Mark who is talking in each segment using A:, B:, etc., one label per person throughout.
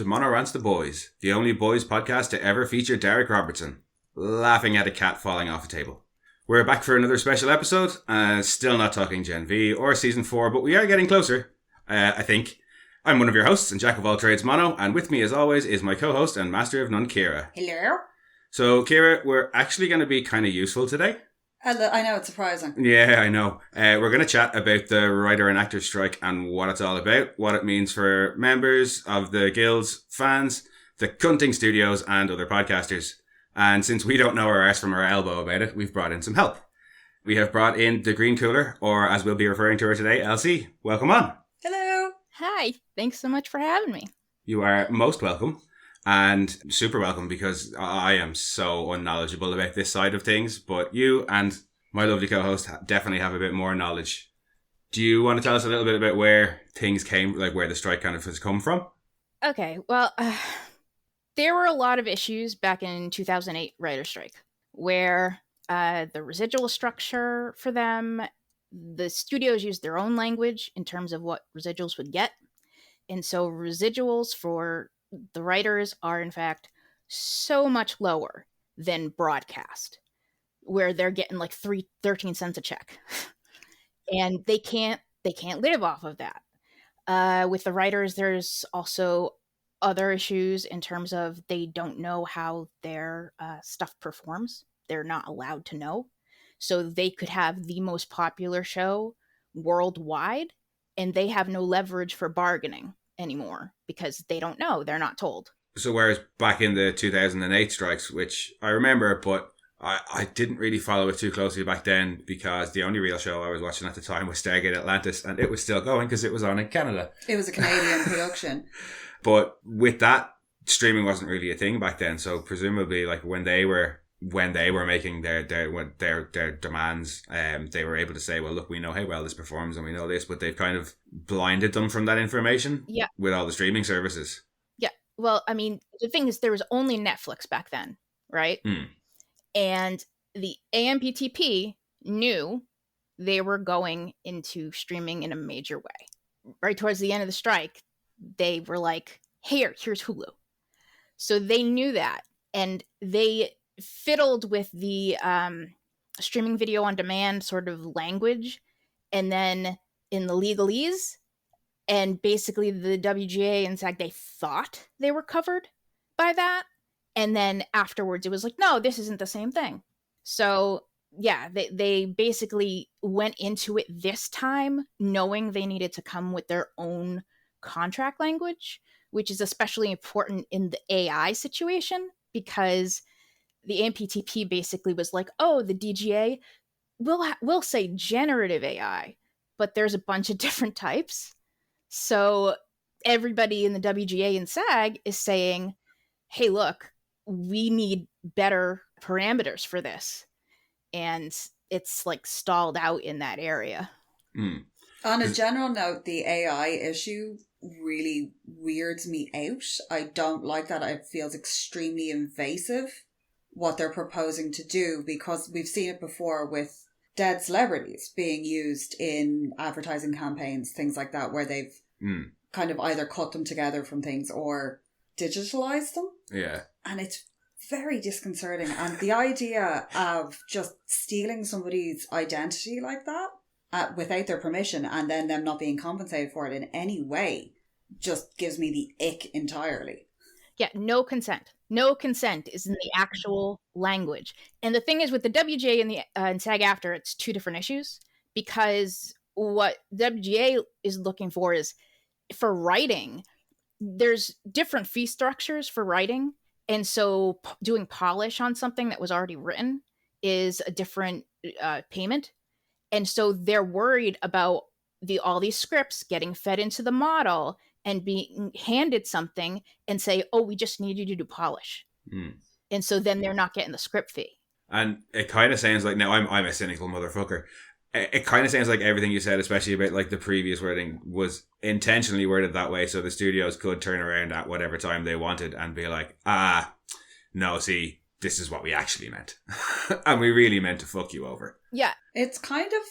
A: to Mono Rants the Boys, the only boys podcast to ever feature Derek Robertson, laughing at a cat falling off a table. We're back for another special episode, still not talking Gen V or Season 4, but we are getting closer, I think. I'm one of your hosts and jack of all trades, Mono, and with me as always is my co-host and master of none, Kira.
B: Hello.
A: So, Kira, we're actually going to be kind of useful today.
B: I know, it's surprising.
A: Yeah, I know. We're going to chat about the writer and actor strike and what it's all about, what it means for members of the guilds, fans, the cunting studios, and other podcasters. And since we don't know our arse from our elbow about it, we've brought in some help. We have brought in the Green Cooler, or as we'll be referring to her today, Elsie. Welcome on.
B: Hello.
C: Hi. Thanks so much for having me.
A: You are most welcome. And super welcome, because I am so unknowledgeable about this side of things, but you and my lovely co-host definitely have a bit more knowledge. Do you want to tell us a little bit about where things came, like where the strike kind of has come from?
C: Okay, well, there were a lot of issues back in 2008 writer strike, where the residual structure for them, the studios used their own language in terms of what residuals would get. And so residuals for the writers are in fact so much lower than broadcast, where they're getting like 13 cents a check. And they can't live off of that. With the writers, there's also other issues in terms of they don't know how their stuff performs. They're not allowed to know. So they could have the most popular show worldwide, and they have no leverage for bargaining anymore because they don't know. They're not told.
A: So whereas back in the 2008 strikes, which I remember, but I didn't really follow it too closely back then because the only real show I was watching at the time was Stargate Atlantis, and it was still going because it was on in Canada.
B: It was a Canadian production.
A: But with that, streaming wasn't really a thing back then. So presumably, like when they were making their demands, they were able to say, well, look, we know how well this performs and we know this, but they've kind of blinded them from that information.
C: Yeah.
A: With all the streaming services.
C: Yeah. Well, I mean, the thing is, there was only Netflix back then, right? And the AMPTP knew they were going into streaming in a major way. Right towards the end of the strike, they were like, here's Hulu. So they knew that, and they fiddled with the streaming video on demand sort of language, and then in the legalese, and basically the WGA and SAG, they thought they were covered by that, and then afterwards it was like, no, this isn't the same thing. So yeah, they basically went into it this time knowing they needed to come with their own contract language, which is especially important in the AI situation, because the AMPTP basically was like, oh, the DGA will say generative AI, but there's a bunch of different types. So everybody in the WGA and SAG is saying, hey, look, we need better parameters for this. And it's like stalled out in that area.
B: On a general note, the AI issue really weirds me out. I don't like that. It feels extremely invasive, what they're proposing to do, because we've seen it before with dead celebrities being used in advertising campaigns, things like that, where they've kind of either cut them together from things or digitalized them.
A: Yeah.
B: And it's very disconcerting. And the idea of just stealing somebody's identity like that without their permission, and then them not being compensated for it in any way, just gives me the ick entirely.
C: Yeah, no consent. No consent is in the actual language. And the thing is, with the WGA and the and SAG Aftra, it's two different issues, because what WGA is looking for is, for writing, there's different fee structures for writing. And so doing polish on something that was already written is a different payment. And so they're worried about all these scripts getting fed into the model and being handed something and say, oh, we just need you to do polish. And so then they're not getting the script fee.
A: And it kind of sounds like, now I'm a cynical motherfucker. It kind of sounds like everything you said, especially about like the previous wording, was intentionally worded that way so the studios could turn around at whatever time they wanted and be like, no, see, this is what we actually meant. And we really meant to fuck you over.
C: Yeah.
B: It's kind of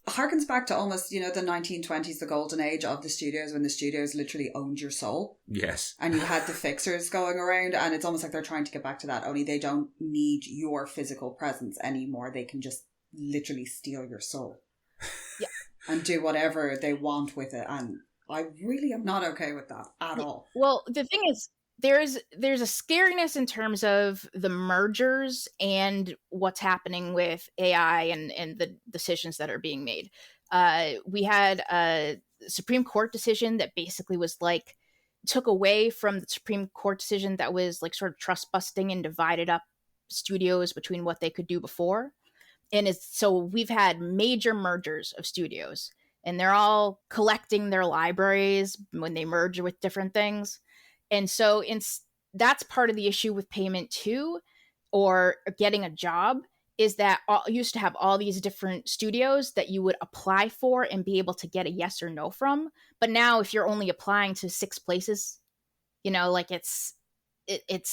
B: harkens back to almost, the 1920s, the golden age of the studios, when the studios literally owned your soul.
A: Yes.
B: And you had the fixers going around, and it's almost like they're trying to get back to that, only they don't need your physical presence anymore. They can just literally steal your soul.
C: Yeah.
B: And do whatever they want with it. And I really am not okay with that at all.
C: Well, the thing is, there's a scariness in terms of the mergers and what's happening with AI and the decisions that are being made. We had a Supreme Court decision that basically was like, took away from the Supreme Court decision that was like sort of trust busting and divided up studios between what they could do before. And so we've had major mergers of studios, and they're all collecting their libraries when they merge with different things. And so that's part of the issue with payment too, or getting a job, is that you used to have all these different studios that you would apply for and be able to get a yes or no from. But now if you're only applying to 6 places, like it's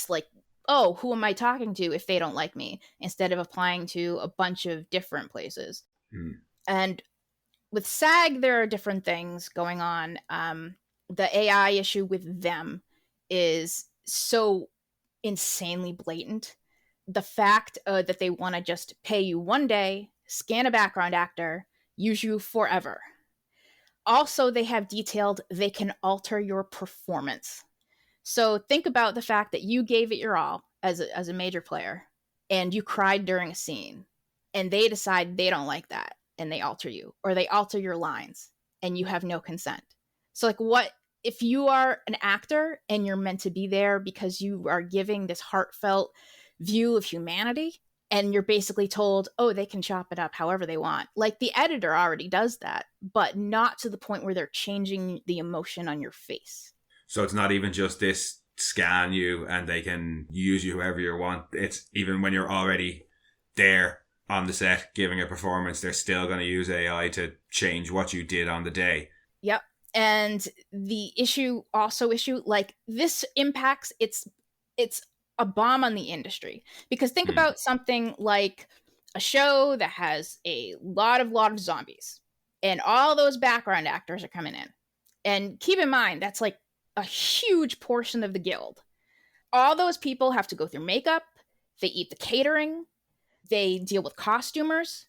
C: like, oh, who am I talking to if they don't like me? Instead of applying to a bunch of different places. And with SAG, there are different things going on. The AI issue with them is so insanely blatant. The fact that they want to just pay you one day, scan a background actor, use you forever. Also, they have detailed they can alter your performance. So think about the fact that you gave it your all as a major player, and you cried during a scene, and they decide they don't like that, and they alter you, or they alter your lines, and you have no consent. So like, what if you are an actor and you're meant to be there because you are giving this heartfelt view of humanity, and you're basically told, oh, they can chop it up however they want. Like, the editor already does that, but not to the point where they're changing the emotion on your face.
A: So it's not even just this scan you and they can use you however you want. It's even when you're already there on the set giving a performance, they're still going to use AI to change what you did on the day.
C: Yep. And the issue, like, this impacts, it's a bomb on the industry. Because think about something like a show that has a lot of zombies, and all those background actors are coming in. And keep in mind, that's like a huge portion of the guild. All those people have to go through makeup, they eat the catering, they deal with costumers.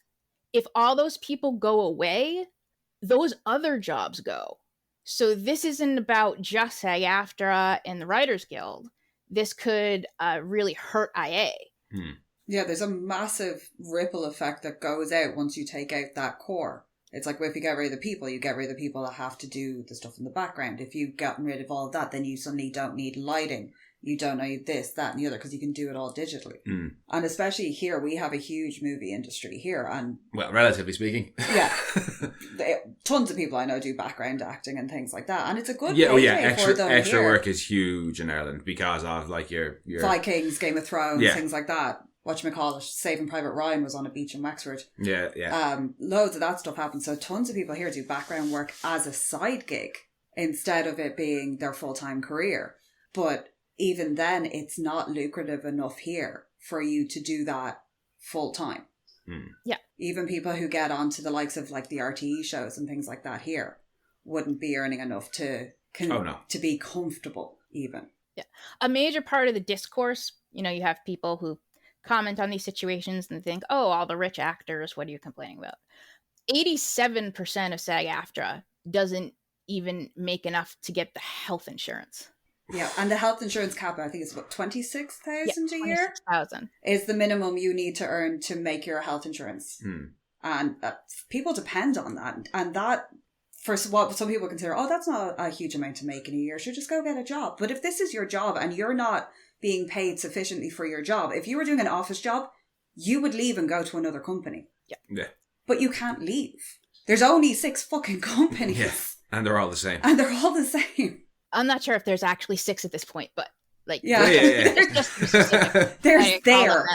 C: If all those people go away, those other jobs go. So this isn't about just SAG Aftra and the Writers Guild. This could really hurt IA.
B: Yeah, there's a massive ripple effect that goes out once you take out that core. It's like, if you get rid of the people, you get rid of the people that have to do the stuff in the background. If you've gotten rid of all of that, then you suddenly don't need lighting. You don't need this, that, and the other, because you can do it all digitally. And especially here, we have a huge movie industry here. And
A: well, relatively speaking.
B: Yeah. Tons of people I know do background acting and things like that. And it's a good
A: extra work is huge in Ireland because of like your
B: Vikings, Game of Thrones, things like that. Whatchamacallit, Saving Private Ryan was on a beach in Wexford.
A: Yeah.
B: Loads of that stuff happens. So tons of people here do background work as a side gig instead of it being their full-time career. But even then, it's not lucrative enough here for you to do that full-time.
C: Yeah.
B: Even people who get onto the likes of like the RTE shows and things like that here wouldn't be earning enough to be comfortable even.
C: Yeah. A major part of the discourse, you have people who comment on these situations and think, oh, all the rich actors, what are you complaining about? 87% of SAG Aftra doesn't even make enough to get the health insurance.
B: Yeah, and the health insurance cap, I think it's about 26,000 a year.
C: 26,000
B: is the minimum you need to earn to make your health insurance. And people depend on that. And that, for what some people consider, oh, that's not a huge amount to make in a year, so just go get a job. But if this is your job and you're not being paid sufficiently for your job, if you were doing an office job, you would leave and go to another company.
A: Yeah.
B: But you can't leave. There's only 6 fucking companies.
A: Yeah. And they're all the same.
C: I'm not sure if there's actually 6 at this point, but like,
B: there's there.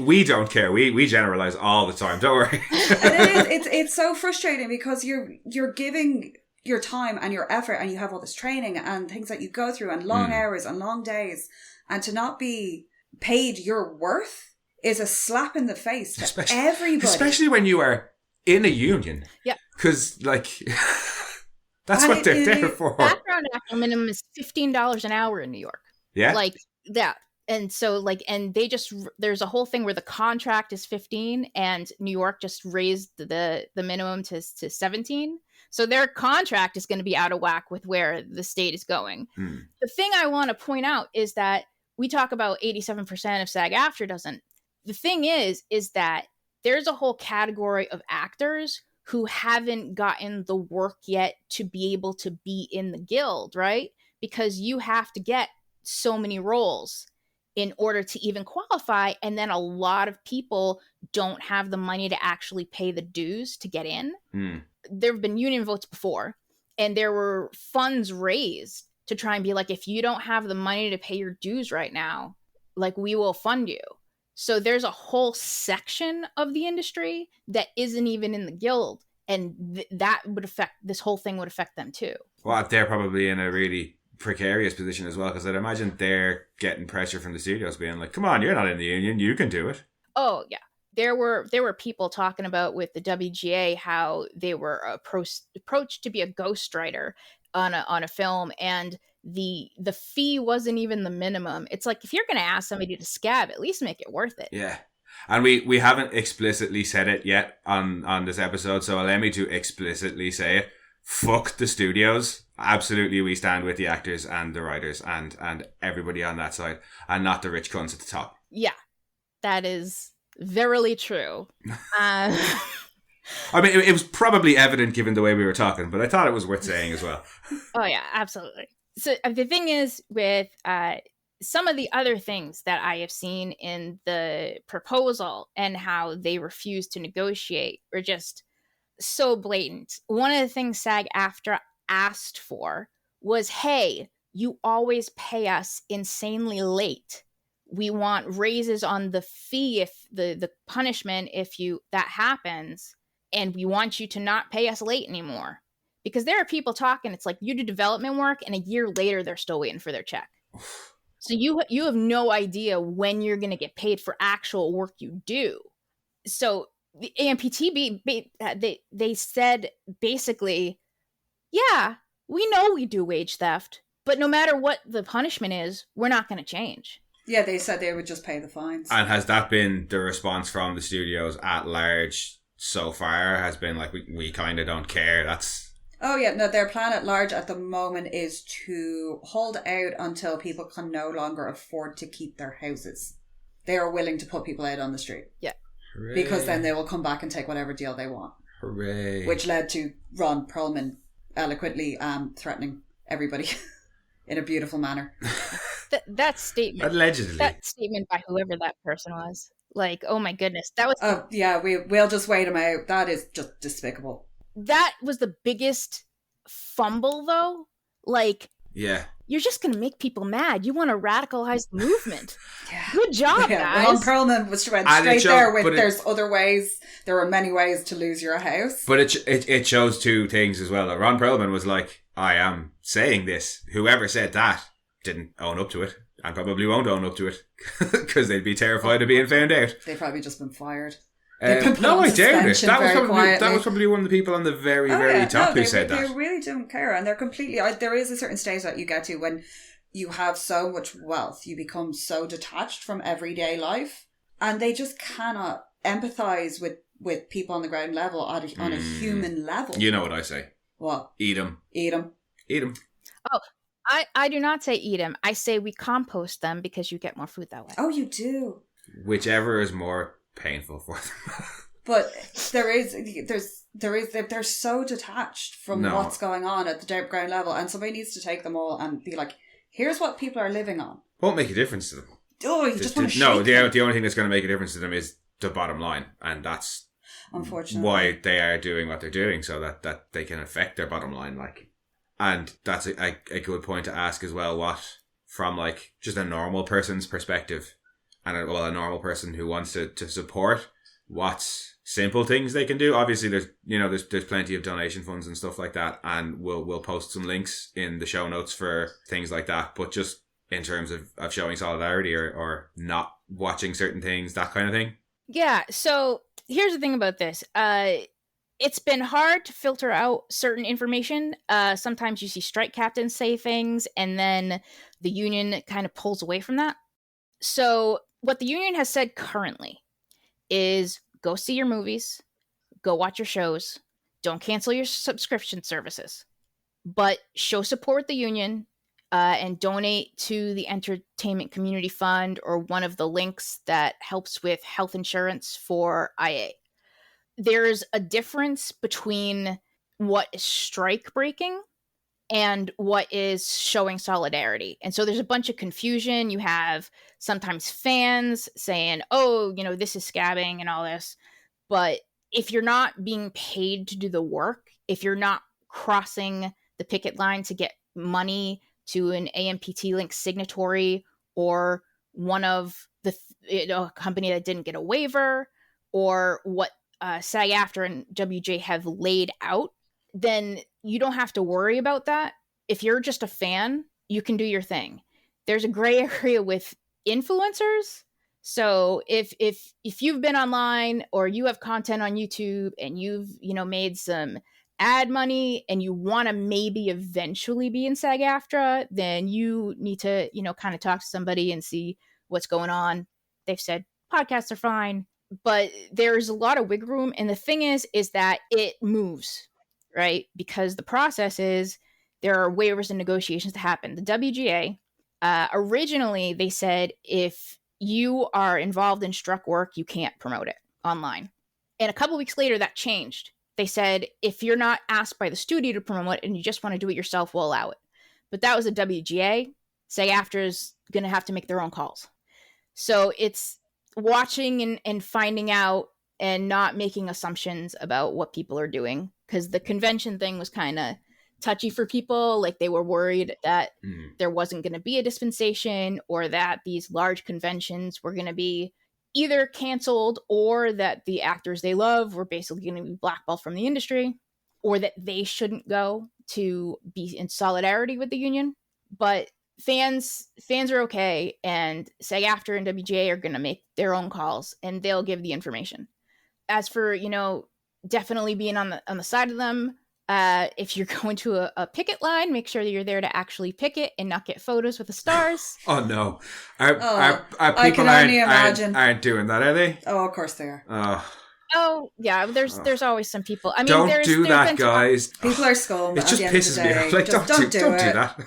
A: We don't care. We generalize all the time. Don't worry.
B: And it's so frustrating because you're giving your time and your effort, and you have all this training and things that you go through, and long hours and long days, and to not be paid your worth is a slap in the face to everybody.
A: Especially when you are in a union.
C: Yeah.
A: Because, like, that's what they're there for.
C: Background actor minimum is $15 an hour in New York.
A: Yeah.
C: Like, that. And so, like, and they just, there's a whole thing where the contract is 15 and New York just raised the minimum to 17. So their contract is going to be out of whack with where the state is going. The thing I want to point out is that we talk about 87% of SAG Aftra doesn't. The thing is that there's a whole category of actors who haven't gotten the work yet to be able to be in the guild, right? Because you have to get so many roles in order to even qualify. And then a lot of people don't have the money to actually pay the dues to get in. There have been union votes before, and there were funds raised to try and be like, if you don't have the money to pay your dues right now, like, we will fund you. So there's a whole section of the industry that isn't even in the guild. And that would affect, this whole thing would affect them too. Well,
A: they're probably in a really precarious position as well, because I'd imagine they're getting pressure from the studios being like, come on, you're not in the union, you can do it.
C: Oh yeah, there were people talking about with the WGA how they were approached to be a ghostwriter on a film, and the fee wasn't even the minimum. It's like, if you're going to ask somebody to scab, at least make it worth it.
A: Yeah. And we haven't explicitly said it yet on this episode, so allow me to explicitly say it. Fuck the studios. Absolutely, we stand with the actors and the writers and everybody on that side, and not the rich cunts at the top.
C: Yeah, that is verily true.
A: I mean, it was probably evident given the way we were talking, but I thought it was worth saying as well.
C: Oh yeah, absolutely. So the thing is with some of the other things that I have seen in the proposal and how they refuse to negotiate are just so blatant. One of the things SAG Aftra asked for was, hey, you always pay us insanely late. We want raises on the fee if the punishment if that happens, and we want you to not pay us late anymore. Because there are people talking, it's like you do development work and a year later they're still waiting for their check. So you have no idea when you're going to get paid for actual work you do. So the AMPTB, they said basically, yeah, we know we do wage theft, but no matter what the punishment is, we're not going to change.
B: Yeah, they said they would just pay the fines.
A: And has that been the response from the studios at large so far? Has been like, we kind of don't care.
B: Oh yeah, no, their plan at large at the moment is to hold out until people can no longer afford to keep their houses. They are willing to put people out on the street.
C: Yeah.
A: Hooray.
B: Because then they will come back and take whatever deal they want.
A: Hooray.
B: Which led to Ron Perlman eloquently threatening everybody in a beautiful manner.
C: That statement.
A: Allegedly.
C: That statement by whoever that person was. Like, oh my goodness. That was...
B: Oh, yeah, we'll just wait him out. That is just despicable.
C: That was the biggest fumble, though. Like,
A: yeah,
C: you're just going to make people mad. You want to radicalize the movement.
B: Yeah.
C: Good job, guys.
B: Ron Perlman went straight there with there's other ways. There are many ways to lose your house.
A: But it shows two things as well. Ron Perlman was like, I am saying this. Whoever said that didn't own up to it and probably won't own up to it because they'd be terrified of being found out.
B: They've probably just been fired.
A: No, I doubt it. That was probably one of the people on the very top who said that.
B: They really don't care, and they're completely. There is a certain stage that you get to when you have so much wealth, you become so detached from everyday life, and they just cannot empathize with people on the ground level on a human level.
A: You know what I say?
B: What?
A: Eat them.
B: Eat them.
A: Eat them.
C: Oh, I do not say eat them. I say we compost them because you get more food that way.
B: Oh, you do.
A: Whichever is more painful for them.
B: But they're so detached from what's going on at the ground level, and somebody needs to take them all and be like, here's what people are living on.
A: Won't make a difference to them.
B: Oh, you just want to
A: no, the only thing that's going to make a difference to them is the bottom line, and that's
B: unfortunately
A: why they are doing what they're doing, so that they can affect their bottom line. Like, and that's a good point to ask as well. What, from like just a normal person's perspective, and a normal person who wants to support, what's simple things they can do. Obviously, there's plenty of donation funds and stuff like that, and we'll post some links in the show notes for things like that. But just in terms of showing solidarity or not watching certain things, that kind of thing?
C: Yeah, so here's the thing about this. It's been hard to filter out certain information. Sometimes you see strike captains say things, and then the union kind of pulls away from that. So what the union has said currently is go see your movies, go watch your shows, don't cancel your subscription services, but show support the union and donate to the Entertainment Community Fund or one of the links that helps with health insurance for IA. There's a difference between what is strike breaking and what is showing solidarity. And so there's a bunch of confusion. You have sometimes fans saying, oh, this is scabbing and all this. But if you're not being paid to do the work, if you're not crossing the picket line to get money to an AMPT link signatory or one of the company that didn't get a waiver or what SAG Aftra and WGA have laid out, then you don't have to worry about that. If you're just a fan, you can do your thing. There's a gray area with influencers. So if you've been online or you have content on YouTube and you've made some ad money and you want to maybe eventually be in SAG Aftra, then you need to kind of talk to somebody and see what's going on. They've said podcasts are fine, but there's a lot of wiggle room. And the thing is that it moves, right? Because the process is there are waivers and negotiations to happen. The WGA, originally they said if you are involved in struck work, you can't promote it online. And a couple weeks later, that changed. They said, if you're not asked by the studio to promote it and you just want to do it yourself, we'll allow it. But that was a WGA. SAG Aftra is going to have to make their own calls. So it's watching and finding out and not making assumptions about what people are doing. Because the convention thing was kind of touchy for people. Like they were worried that there wasn't going to be a dispensation or that these large conventions were going to be either canceled or that the actors they love were basically going to be blackballed from the industry or that they shouldn't go to be in solidarity with the union. But fans are okay, and SAG Aftra and WGA are going to make their own calls and they'll give the information. As for, definitely being on the side of them, if you're going to a picket line, make sure that you're there to actually picket and not get photos with the stars.
A: Oh no, our
B: I
A: people
B: can only imagine.
A: aren't doing that, are they?
B: Oh, of course they are.
C: Oh yeah, there's always some people. I mean,
A: don't do that, guys.
B: People are scum.
A: It just pisses me off. Like, don't do that.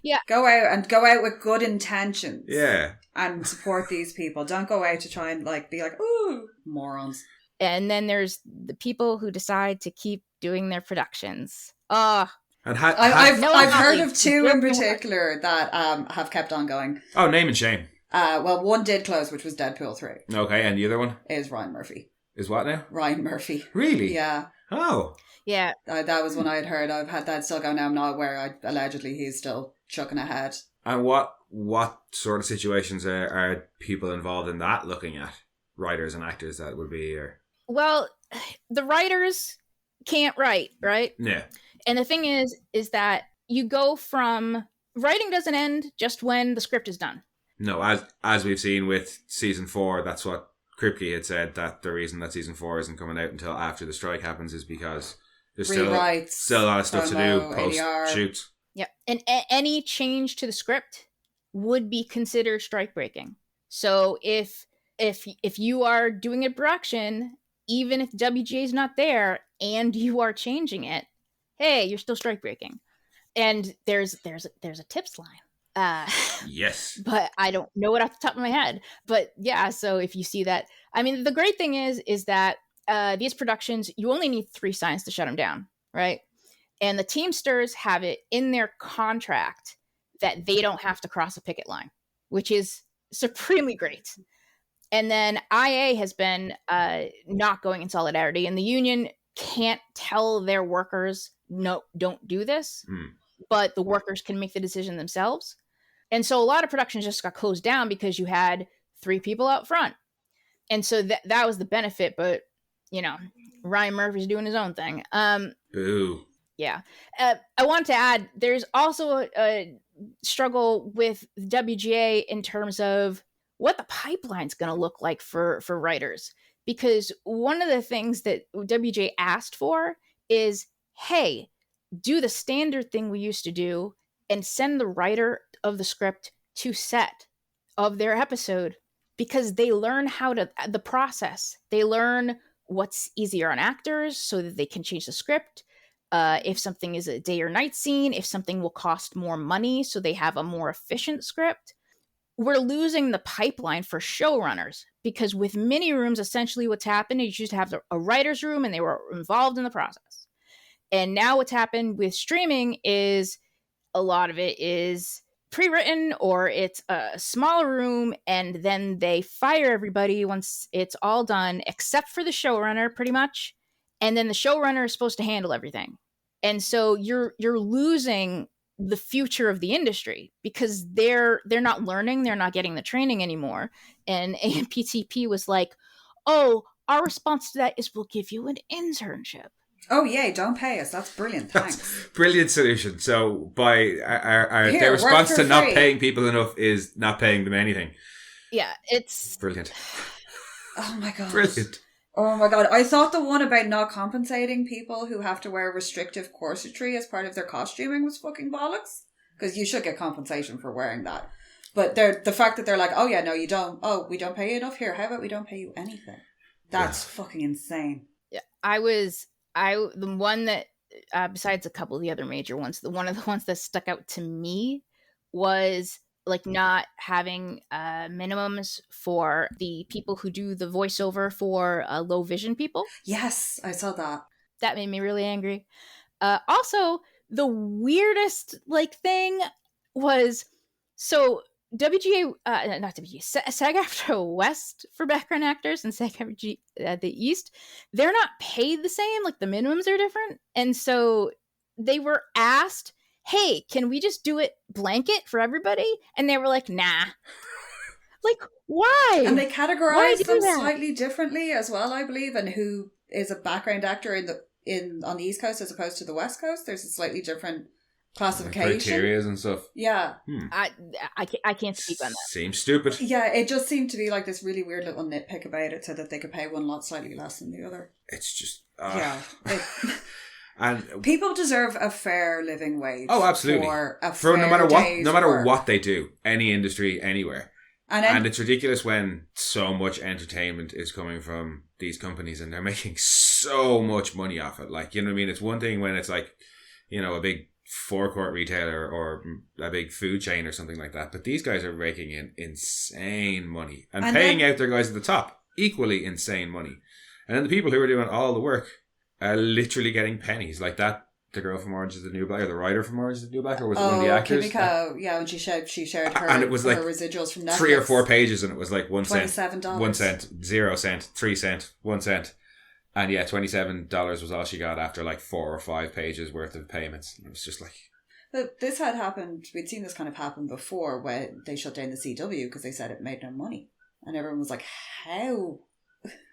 C: Yeah,
B: go out with good intentions.
A: Yeah,
B: and support these people. Don't go out to try and be like, ooh, morons.
C: And then there's the people who decide to keep doing their productions.
B: And I've heard of two in particular that have kept on going.
A: Oh, name and shame.
B: Well, one did close, which was Deadpool 3.
A: Okay, and the other one?
B: Is Ryan Murphy.
A: Is what now?
B: Ryan Murphy.
A: Really?
B: Yeah.
A: Oh.
C: Yeah.
B: That was one I had heard. I've had that still going now. I'm not aware. Allegedly, he's still chucking ahead.
A: And what sort of situations are people involved in that looking at? Writers and actors that would be here?
C: Well, the writers can't write, right?
A: Yeah.
C: And the thing is that you go from writing doesn't end just when the script is done.
A: No, as we've seen with season 4, that's what Kripke had said, that the reason that season 4 isn't coming out until after the strike happens is because there's still a lot of stuff to do post shoots.
C: Yeah, and any change to the script would be considered strike breaking. So if you are doing a production, even if WGA is not there and you are changing it, hey, you're still strike breaking. And there's a tips line.
A: Yes.
C: But I don't know it off the top of my head. But yeah, so if you see that, I mean, the great thing is that these productions, you only need 3 signs to shut them down, right? And the Teamsters have it in their contract that they don't have to cross a picket line, which is supremely great. And then IA has been not going in solidarity, and the union can't tell their workers, no, don't do this, but the workers can make the decision themselves. And so a lot of productions just got closed down because you had 3 people out front. And so that was the benefit, but, Ryan Murphy's doing his own thing.
A: Boo.
C: Yeah. I want to add, there's also a struggle with WGA in terms of what the pipeline's going to look like for writers. Because one of the things that WGA asked for is, hey, do the standard thing we used to do and send the writer of the script to set of their episode, because they learn the process. They learn what's easier on actors so that they can change the script. If something is a day or night scene, if something will cost more money so they have a more efficient script. We're losing the pipeline for showrunners, because with mini rooms, essentially what's happened is you used to have a writer's room and they were involved in the process. And now what's happened with streaming is a lot of it is pre-written, or it's a smaller room, and then they fire everybody once it's all done, except for the showrunner, pretty much. And then the showrunner is supposed to handle everything. And so you're losing the future of the industry, because they're not learning, they're not getting the training anymore. And AMPTP was like, oh, our response to that is we'll give you an internship.
B: Oh, yay, don't pay us. That's brilliant. Thanks.
A: That's brilliant solution. So by their response to not paying people enough is not paying them anything.
C: Yeah, it's...
A: Brilliant.
B: Oh, my God.
A: Brilliant.
B: Oh, my God. I thought the one about not compensating people who have to wear restrictive corsetry as part of their costuming was fucking bollocks. Because you should get compensation for wearing that. But the fact that they're like, oh, yeah, no, you don't. Oh, we don't pay you enough here. How about we don't pay you anything? That's fucking insane.
C: Yeah, the one that, besides a couple of the other major ones, one of the ones that stuck out to me was like not having minimums for the people who do the voiceover for low vision people.
B: Yes, I saw that.
C: That made me really angry. Also, the weirdest thing was, so WGA, not WGA, SAG Aftra West for background actors and SAG Aftra the East, they're not paid the same. Like the minimums are different. And so they were asked, hey, can we just do it blanket for everybody? And they were like, nah. Like, why?
B: And they categorize them slightly differently as well, I believe. And who is a background actor on the East Coast as opposed to the West Coast, there's a slightly different classification,
A: criteria and stuff.
B: Yeah.
C: I can't speak on that.
A: Seems stupid.
B: Yeah, it just seemed to be like this really weird little nitpick about it, so that they could pay one lot slightly less than the other.
A: It's just
B: and people deserve a fair living wage.
A: Oh, absolutely. For no matter what they do, any industry, anywhere. And it's ridiculous when so much entertainment is coming from these companies and they're making so much money off it. Like, you know what I mean? It's one thing when it's like, you know, a big forecourt retailer or a big food chain or something like that. But these guys are raking in insane money and paying out their guys at the top equally insane money. And then the people who are doing all the work are literally getting pennies like that. The girl from Orange is the New Black, or the writer from Orange is the New Black, or was it one of the actors?
B: Kimiko, when she shared her,
A: and it was like
B: her residuals from Netflix.
A: 3 or 4 pages, and it was like 1 cent,
B: $27.
A: 1 cent, 0 cent, 3 cent, 1 cent. And yeah, $27 was all she got after like 4 or 5 pages worth of payments. It was just like...
B: But this had happened, we'd seen this kind of happen before when they shut down the CW because they said it made no money. And everyone was like, how?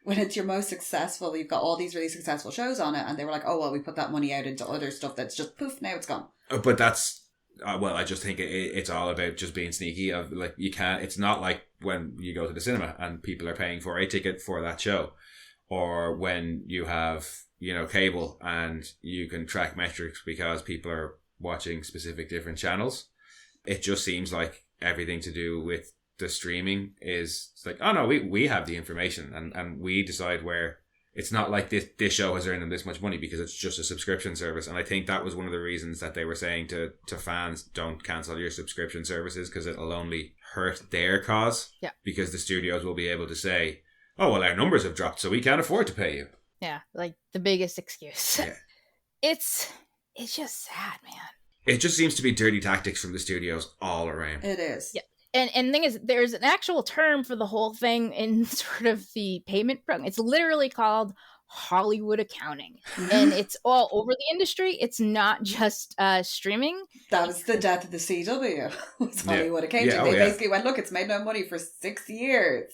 B: When it's your most successful, you've got all these really successful shows on it, and they were like, oh, well, we put that money out into other stuff that's just poof, now it's gone.
A: But that's... I just think it's all about just being sneaky. Like, you can't... It's not like when you go to the cinema and people are paying for a ticket for that show. Or when you have, you know, cable and you can track metrics because people are watching specific different channels. It just seems like everything to do with the streaming is it's like, oh no, we have the information and we decide where. It's not like this show has earned them this much money because it's just a subscription service. And I think that was one of the reasons that they were saying to fans, don't cancel your subscription services because it'll only hurt their cause. Yeah. Because the studios will be able to say, oh, well, our numbers have dropped, so we can't afford to pay you. Yeah,
C: like the biggest excuse. Yeah. It's just sad, man.
A: It just seems to be dirty tactics from the studios all around.
B: It is.
C: Yeah. And the thing is, there's an actual term for the whole thing in sort of the payment program. It's literally called Hollywood accounting. And it's all over the industry. It's not just streaming.
B: That was the death of the CW. Was Hollywood accounting. They basically went, look, it's made no money for 6 years.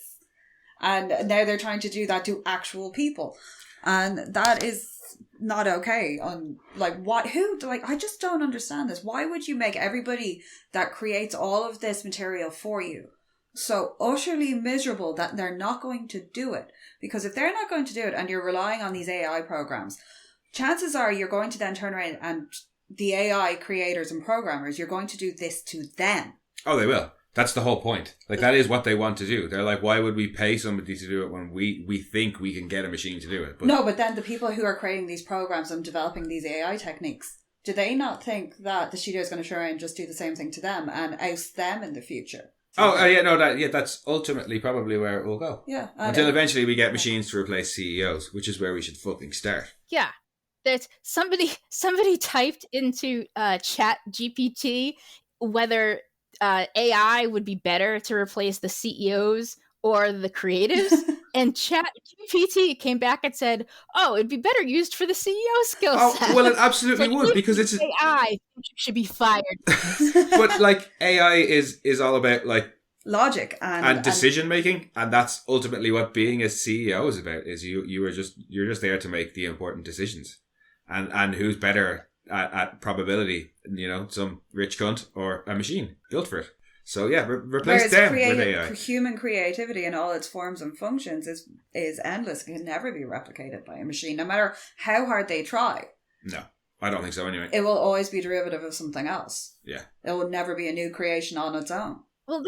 B: And now they're trying to do that to actual people. And that is not okay. I just don't understand this. Why would you make everybody that creates all of this material for you so utterly miserable that they're not going to do it. Because if they're not going to do it and you're relying on these AI programs, chances are you're going to then turn around and the AI creators and programmers, you're going to do this to them.
A: Oh, they will. That's the whole point. Like, that is what they want to do. They're like, why would we pay somebody to do it when we think we can get a machine to do it?
B: But then the people who are creating these programs and developing these AI techniques, do they not think that the studio is going to try and just do the same thing to them and oust them in the future?
A: That's ultimately probably where it will go.
B: Yeah.
A: Until eventually we get machines to replace CEOs, which is where we should fucking start.
C: Yeah. That somebody typed into Chat GPT whether AI would be better to replace the CEOs or the creatives, and Chat GPT came back and said, "Oh, it'd be better used for the CEO skill set."
A: Oh, well, it absolutely would, because it's
C: AI should be fired.
A: But like, AI is all about like
B: logic
A: and decision making, and that's ultimately what being a CEO is about. Is you're just there to make the important decisions, and who's better at probability, some rich cunt or a machine built for it. So yeah, replace them with AI.
B: Human creativity in all its forms and functions is endless. It can never be replicated by a machine, no matter how hard they try.
A: No, I don't think so anyway.
B: It will always be derivative of something else.
A: Yeah.
B: It will never be a new creation on its own.
C: Well,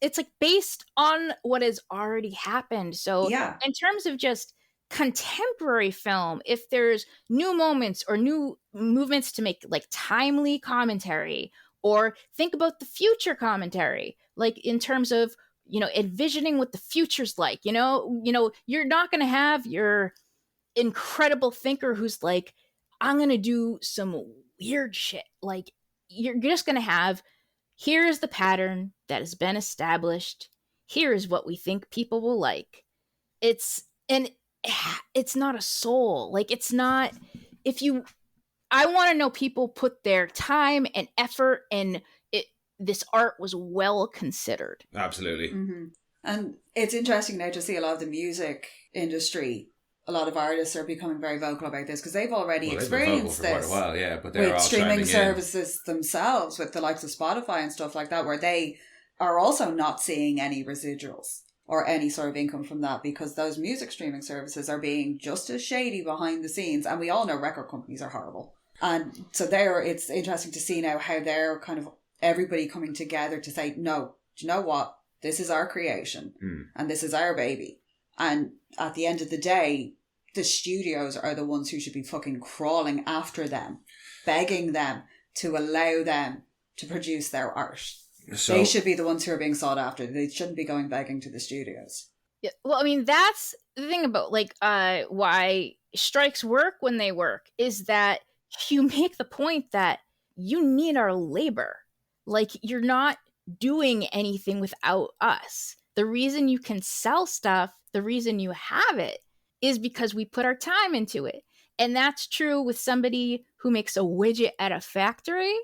C: it's like based on what has already happened. So
B: yeah.
C: In terms of just contemporary film, if there's new moments or new movements to make like timely commentary, or think about the future commentary, like in terms of envisioning what the future's like, you're not going to have your incredible thinker who's like, I'm going to do some weird shit. Like, you're just going to have, here is the pattern that has been established, here is what we think people will like. It's not a soul. Like, it's not, I want to know people put their time and effort, and this art was well considered.
A: Absolutely.
B: Mm-hmm. And it's interesting now to see a lot of the music industry, a lot of artists are becoming very vocal about this, because they've already experienced this
A: for quite a while, yeah, but they're
B: with
A: all
B: streaming services themselves, with the likes of Spotify and stuff like that, where they are also not seeing any residuals or any sort of income from that, because those music streaming services are being just as shady behind the scenes. And we all know record companies are horrible. And so it's interesting to see now how they're kind of everybody coming together to say, no, do you know what? This is our creation and this is our baby. And at the end of the day, the studios are the ones who should be fucking crawling after them, begging them to allow them to produce their art. So, they should be the ones who are being sought after. They shouldn't be going begging to the studios.
C: Yeah, well, I mean, that's the thing about why strikes work when they work, is that you make the point that you need our labor. Like, you're not doing anything without us. The reason you can sell stuff, the reason you have it, is because we put our time into it. And that's true with somebody who makes a widget at a factory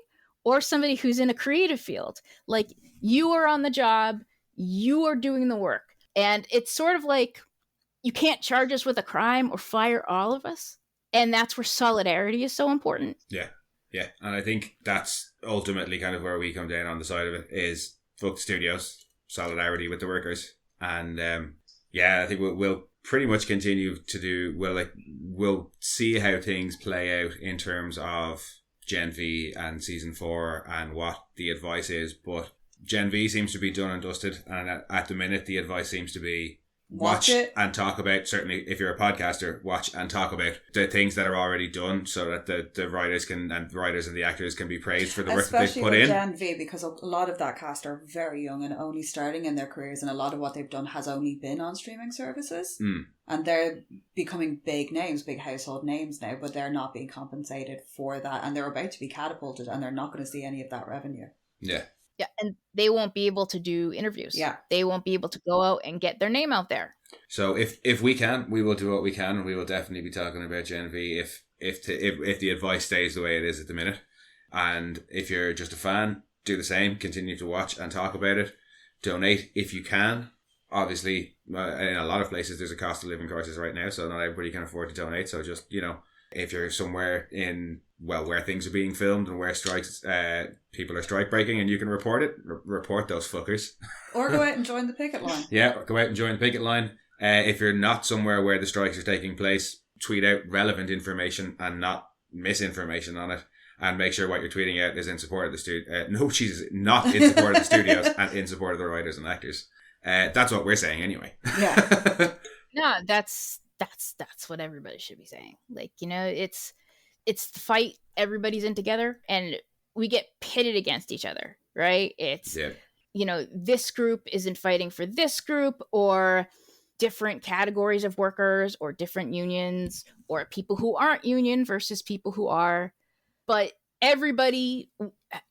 C: or somebody who's in a creative field. Like, you are on the job, you are doing the work. And it's sort of like, you can't charge us with a crime or fire all of us. And that's where solidarity is so important.
A: Yeah. Yeah. And I think that's ultimately kind of where we come down on the side of it, is fuck the studios, solidarity with the workers. And I think we'll pretty much continue to do, we'll see how things play out in terms of Gen V and season 4 and what the advice is. But Gen V seems to be done and dusted. And at the minute, the advice seems to be, watch it and talk about, certainly if you're a podcaster, watch and talk about the things that are already done, so that the writers and the actors can be praised for the work that they've put in.
B: Especially with Gen V, because a lot of that cast are very young and only starting in their careers, and a lot of what they've done has only been on streaming services. And they're becoming big names, big household names now, but they're not being compensated for that, and they're about to be catapulted, and they're not going to see any of that revenue.
C: Yeah, and they won't be able to do interviews.
B: Yeah.
C: They won't be able to go out and get their name out there.
A: So if we can, we will do what we can, and we will definitely be talking about Gen V if the advice stays the way it is at the minute. And if you're just a fan, do the same. Continue to watch and talk about it. Donate if you can. Obviously, in a lot of places, there's a cost of living crisis right now, so not everybody can afford to donate. So just, If you're somewhere in, well, where things are being filmed and where strikes, people are strike breaking and you can report it, report those fuckers.
B: Or go out and join the picket line.
A: Yeah, go out and join the picket line. If you're not somewhere where the strikes are taking place, tweet out relevant information and not misinformation on it. And make sure what you're tweeting out is in support of the studio. Not in support of the studios and in support of the writers and actors. That's what we're saying anyway.
B: Yeah.
C: No, that's what everybody should be saying. Like, you know, it's the fight everybody's in together, and we get pitted against each other, right? It's, you know, this group isn't fighting for this group, or different categories of workers, or different unions, or people who aren't union versus people who are. But everybody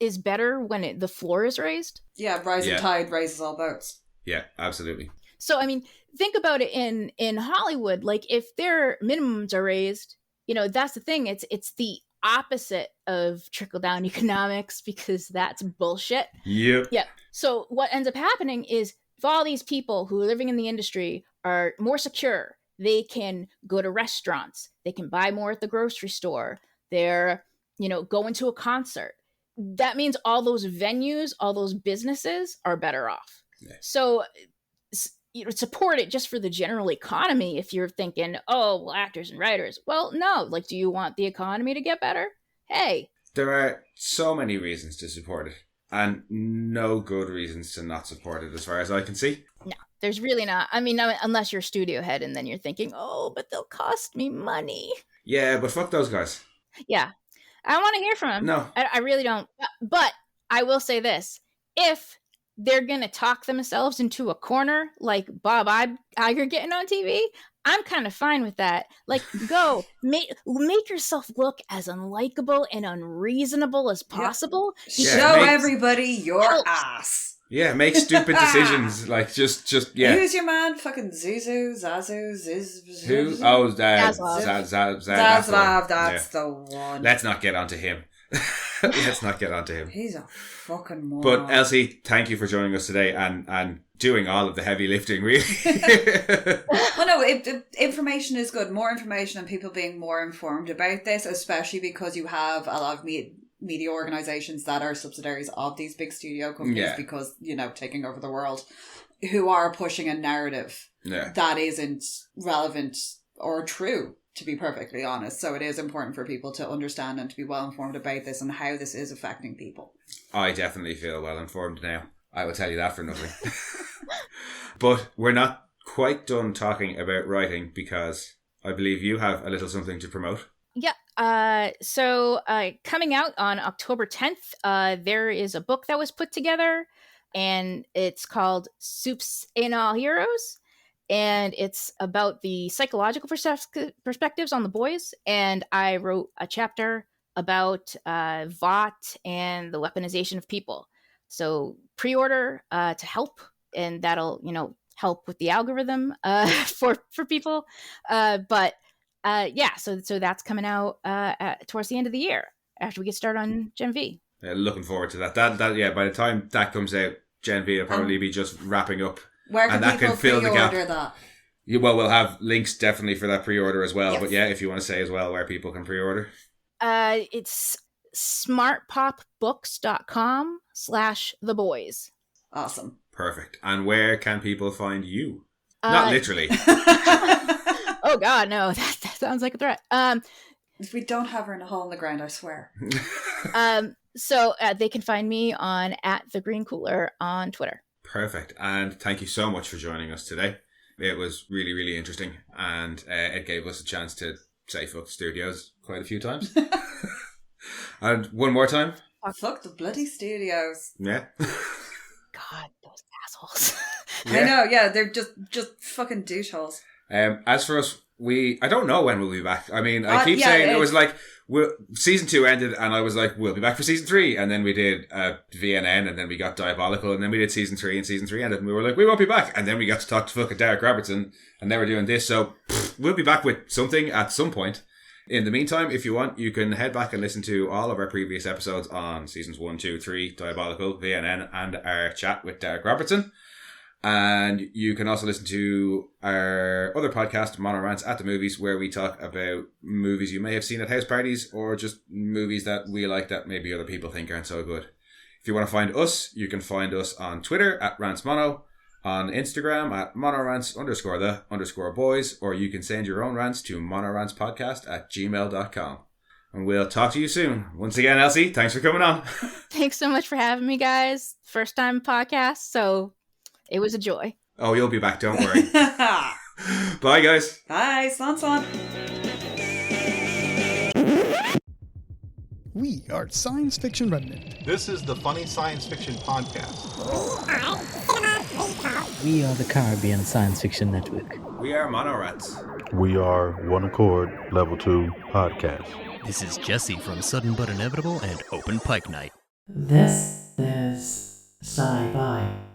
C: is better when the floor is raised.
B: Yeah, rising tide raises all boats.
A: Yeah, absolutely.
C: So, I mean, think about it in Hollywood. Like, if their minimums are raised, you know, that's the thing. It's the opposite of trickle-down economics, because that's bullshit.
A: Yep.
C: Yeah. So what ends up happening is, if all these people who are living in the industry are more secure, they can go to restaurants, they can buy more at the grocery store, they're, you know, go into a concert. That means all those venues, all those businesses are better off. Yeah. So, you know, support it just for the general economy. If you're thinking, oh, well, actors and writers. Well, no. Like, do you want the economy to get better? Hey.
A: There are so many reasons to support it, and no good reasons to not support it, as far as I can see.
C: No, there's really not. I mean, unless you're a studio head, and then you're thinking, oh, but they'll cost me money.
A: Yeah, but fuck those guys.
C: Yeah. I don't want to hear from them.
A: No.
C: I really don't. But I will say this. If they're going to talk themselves into a corner like Bob Iger getting on TV, I'm kind of fine with that. Like, go, make yourself look as unlikable and unreasonable as possible.
B: Yeah. Show everybody your ass.
A: Yeah, make stupid decisions. Like, just yeah.
B: Who's your man? Fucking Zazu?
A: Who? Oh,
B: Zaslav. That's the one.
A: Let's not get onto him.
B: He's a fucking moron.
A: But Elsie, thank you for joining us today and doing all of the heavy lifting, really.
B: Well, no, information is good. More information and people being more informed about this, especially because you have a lot of media organizations that are subsidiaries of these big studio companies because, you know, taking over the world, who are pushing a narrative that isn't relevant or true, to be perfectly honest. So it is important for people to understand and to be well informed about this and how this is affecting people.
A: I definitely feel well informed now. I will tell you that for nothing. But we're not quite done talking about writing, because I believe you have a little something to promote.
C: Yeah. So coming out on October 10th, there is a book that was put together, and it's called Supes Ain't All Heroes. And it's about the psychological perspectives on the boys. And I wrote a chapter about VOT and the weaponization of people. So pre-order to help, and that'll, you know, help with the algorithm for people. So that's coming out towards the end of the year after we get started on Gen V.
A: Looking forward to that. That by the time that comes out, Gen V will probably be just wrapping up.
B: Where can people pre-order that?
A: Well, we'll have links definitely for that pre-order as well. Yes. But yeah, if you want to say as well where people can pre-order.
C: It's smartpopbooks.com/theboys.
B: Awesome.
A: Perfect. And where can people find you? Not literally.
C: Oh God, no. That sounds like a threat.
B: If we don't have her in a hole in the ground, I swear.
C: So they can find me on @thegreencooler on Twitter.
A: Perfect. And thank you so much for joining us today. It was really, really interesting. And it gave us a chance to say fuck studios quite a few times. And one more time.
B: Fuck the bloody studios.
A: Yeah.
C: God, those assholes.
B: Yeah. I know, yeah. They're just fucking doucheholes.
A: As for us, I don't know when we'll be back. I mean, I keep saying it was like, season 2 ended and I was like, we'll be back for season 3. And then we did VNN, and then we got Diabolical, and then we did season 3, and season 3 ended and we were like, we won't be back. And then we got to talk to fucking Derek Robertson, and then we're doing this. So we'll be back with something at some point. In the meantime, if you want, you can head back and listen to all of our previous episodes on seasons 1, 2, 3, Diabolical, VNN, and our chat with Derek Robertson. And you can also listen to our other podcast, Mono Rants at the Movies, where we talk about movies you may have seen at house parties or just movies that we like that maybe other people think aren't so good. If you want to find us, you can find us on Twitter at rantsmono, on Instagram at monorants_the_boys, or you can send your own rants to monorantspodcast@gmail.com. And we'll talk to you soon. Once again, Elsie, thanks for coming on.
C: Thanks so much for having me, guys. First time podcast, so it was a joy.
A: Oh, you'll be back, don't worry. Bye, guys.
B: Bye, Slan.
D: We are Science Fiction Remnant.
E: This is the Funny Science Fiction Podcast.
F: We are the Caribbean Science Fiction Network.
A: We are Mono Rants.
E: We are One Accord Level 2 Podcast.
G: This is Jesse from Sudden But Inevitable and Open Pike Night.
F: This is Sci-Fi.